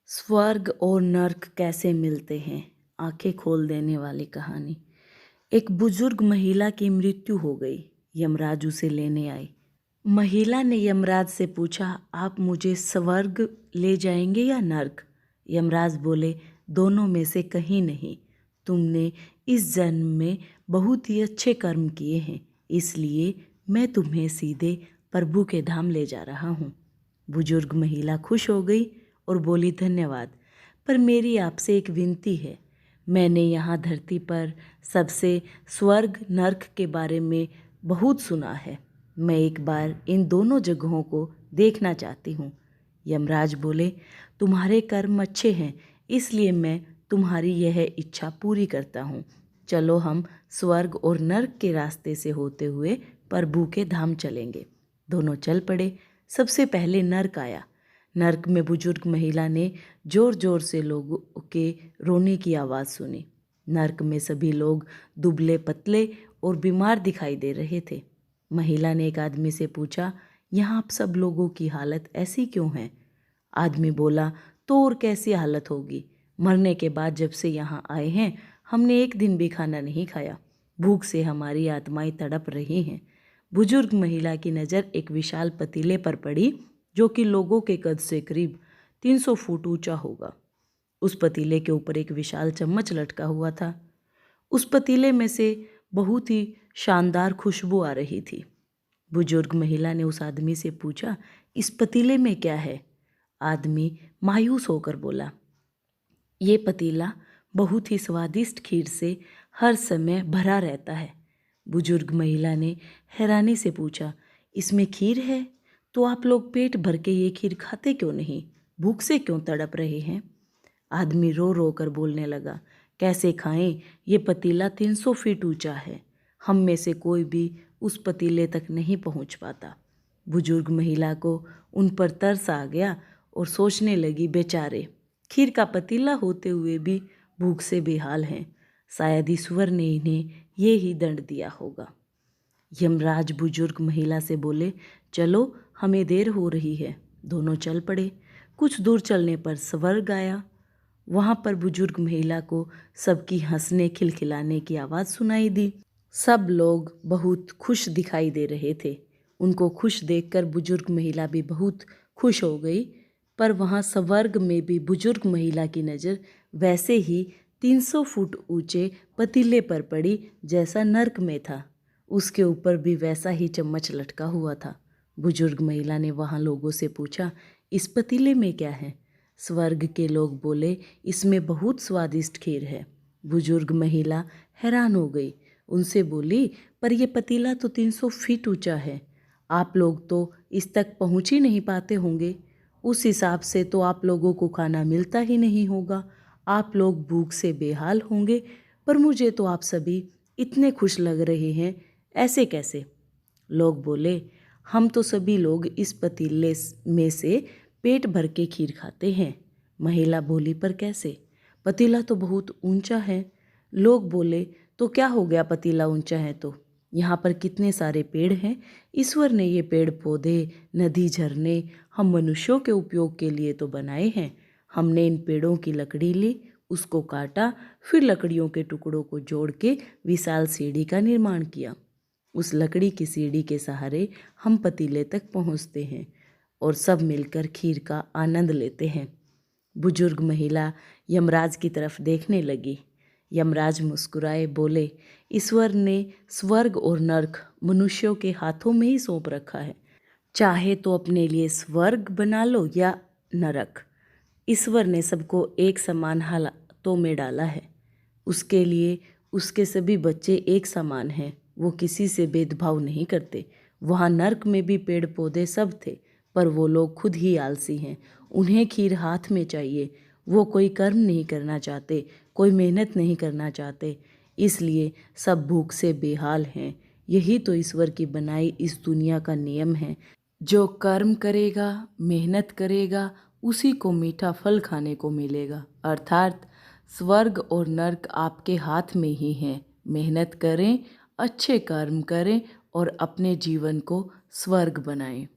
स्वर्ग और नर्क कैसे मिलते हैं, आंखें खोल देने वाली कहानी। एक बुजुर्ग महिला की मृत्यु हो गई। यमराज उसे लेने आए। महिला ने यमराज से पूछा, आप मुझे स्वर्ग ले जाएंगे या नर्क? यमराज बोले, दोनों में से कहीं नहीं। तुमने इस जन्म में बहुत ही अच्छे कर्म किए हैं, इसलिए मैं तुम्हें सीधे प्रभु के धाम ले जा रहा हूँ। बुजुर्ग महिला खुश हो गई और बोली, धन्यवाद, पर मेरी आपसे एक विनती है। मैंने यहाँ धरती पर सबसे स्वर्ग नर्क के बारे में बहुत सुना है। मैं एक बार इन दोनों जगहों को देखना चाहती हूँ। यमराज बोले, तुम्हारे कर्म अच्छे हैं, इसलिए मैं तुम्हारी यह इच्छा पूरी करता हूँ। चलो हम स्वर्ग और नर्क के रास्ते से होते हुए प्रभु के धाम चलेंगे। दोनों चल पड़े। सबसे पहले नर्क आया। नर्क में बुजुर्ग महिला ने जोर जोर से लोगों के रोने की आवाज़ सुनी। नर्क में सभी लोग दुबले पतले और बीमार दिखाई दे रहे थे। महिला ने एक आदमी से पूछा, यहाँ आप सब लोगों की हालत ऐसी क्यों है? आदमी बोला, तो और कैसी हालत होगी? मरने के बाद जब से यहाँ आए हैं, हमने एक दिन भी खाना नहीं खाया। भूख से हमारी आत्माएं तड़प रही हैं। बुजुर्ग महिला की नज़र एक विशाल पतीले पर पड़ी, जो कि लोगों के कद से करीब 300 फुट ऊंचा होगा। उस पतीले के ऊपर एक विशाल चम्मच लटका हुआ था। उस पतीले में से बहुत ही शानदार खुशबू आ रही थी। बुजुर्ग महिला ने उस आदमी से पूछा, इस पतीले में क्या है? आदमी मायूस होकर बोला, ये पतीला बहुत ही स्वादिष्ट खीर से हर समय भरा रहता है। बुजुर्ग महिला ने हैरानी से पूछा, इसमें खीर है? तो आप लोग पेट भर के ये खीर खाते क्यों नहीं? भूख से क्यों तड़प रहे हैं? आदमी रो रो कर बोलने लगा, कैसे खाएं? ये पतीला 300 फीट ऊंचा है। हम में से कोई भी उस पतीले तक नहीं पहुंच पाता। बुजुर्ग महिला को उन पर तरस आ गया और सोचने लगी, बेचारे खीर का पतीला होते हुए भी भूख से बेहाल हैं। शायद ईश्वर ने इन्हें ये ही दंड दिया होगा। यमराज बुजुर्ग महिला से बोले, चलो हमें देर हो रही है। दोनों चल पड़े। कुछ दूर चलने पर स्वर्ग आया। वहाँ पर बुजुर्ग महिला को सबकी हंसने खिलखिलाने की आवाज़ सुनाई दी। सब लोग बहुत खुश दिखाई दे रहे थे। उनको खुश देखकर बुजुर्ग महिला भी बहुत खुश हो गई। पर वहाँ स्वर्ग में भी बुजुर्ग महिला की नज़र वैसे ही 300 फुट ऊंचे पतीले पर पड़ी जैसा नर्क में था। उसके ऊपर भी वैसा ही चम्मच लटका हुआ था। बुजुर्ग महिला ने वहाँ लोगों से पूछा, इस पतीले में क्या है? स्वर्ग के लोग बोले, इसमें बहुत स्वादिष्ट खीर है। बुजुर्ग महिला हैरान हो गई। उनसे बोली, पर यह पतीला तो 300 फीट ऊंचा है। आप लोग तो इस तक पहुँच ही नहीं पाते होंगे। उस हिसाब से तो आप लोगों को खाना मिलता ही नहीं होगा। आप लोग भूख से बेहाल होंगे। पर मुझे तो आप सभी इतने खुश लग रहे हैं, ऐसे कैसे? लोग बोले, हम तो सभी लोग इस पतीले में से पेट भर के खीर खाते हैं। महिला बोली, पर कैसे? पतीला तो बहुत ऊंचा है। लोग बोले, तो क्या हो गया पतीला ऊंचा है तो? यहाँ पर कितने सारे पेड़ हैं। ईश्वर ने ये पेड़ पौधे, नदी, झरने हम मनुष्यों के उपयोग के लिए तो बनाए हैं। हमने इन पेड़ों की लकड़ी ली, उसको काटा, फिर लकड़ियों के टुकड़ों को जोड़ के विशाल सीढ़ी का निर्माण किया। उस लकड़ी की सीढ़ी के सहारे हम पतीले तक पहुँचते हैं और सब मिलकर खीर का आनंद लेते हैं। बुजुर्ग महिला यमराज की तरफ देखने लगी। यमराज मुस्कुराए, बोले, ईश्वर ने स्वर्ग और नर्क मनुष्यों के हाथों में ही सौंप रखा है। चाहे तो अपने लिए स्वर्ग बना लो या नरक। ईश्वर ने सबको एक समान हालातों में डाला है। उसके लिए उसके सभी बच्चे एक समान हैं। वो किसी से भेदभाव नहीं करते। वहाँ नर्क में भी पेड़ पौधे सब थे, पर वो लोग खुद ही आलसी हैं। उन्हें खीर हाथ में चाहिए। वो कोई कर्म नहीं करना चाहते, कोई मेहनत नहीं करना चाहते, इसलिए सब भूख से बेहाल हैं। यही तो ईश्वर की बनाई इस दुनिया का नियम है। जो कर्म करेगा, मेहनत करेगा, उसी को मीठा फल खाने को मिलेगा। अर्थात स्वर्ग और नर्क आपके हाथ में ही है। मेहनत करें, अच्छे कर्म करें और अपने जीवन को स्वर्ग बनाएं।